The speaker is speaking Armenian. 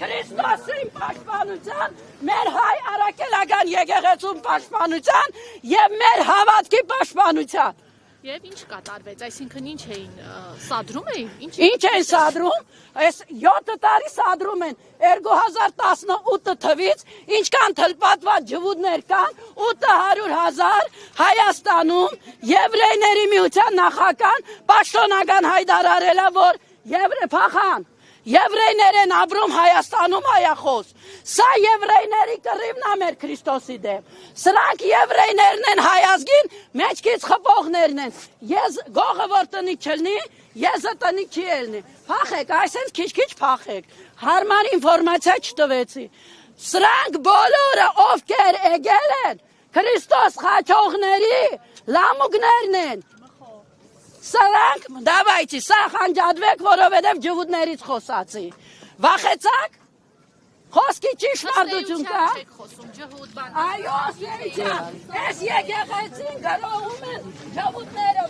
Քրիստոսի պաշտպանության, մեր հայ առաքելական եկեղեցու պաշտպանության եւ մեր հավատքի պաշտպանության։ Եվ ինչ կատարվեց, այսինքն ինչ էին սադրում էին, ինչ են սադրում, այս 7 տարի սադրում են 2018 թվից, ինչքան թլպատված ջվուդներ կան, 800,000 Հայաստանում եվրեյների միության նախական պաշտոնական հայտարարել է, որ փախան, եվրեյներ են ապրում Հայաստանում հայախոս, սա եվրեյների կռիվն է մեր Քրիստոսի դեմ, սրանք եվրեյներն են հայազգին, մեջքից խփողներն են, գողը որ տնիկ չլնի, եզը տնիկ չի ելնի, փախեք, այսենց քիչ-քիչ փախեք, հարմար ինֆորմացիա չտվեցի, սրանք բոլորը ովքեր եկել են, Քրիստոս խաչողների լամուկներն են, սրանք, դավայցի, սա խանջադվեք, որովհետև ջվուդներից խոսացի, վախեցաք, խոսքի ճիշմարտություն կա, այո, ես եկեղեցին գրոհում են ջվուդները,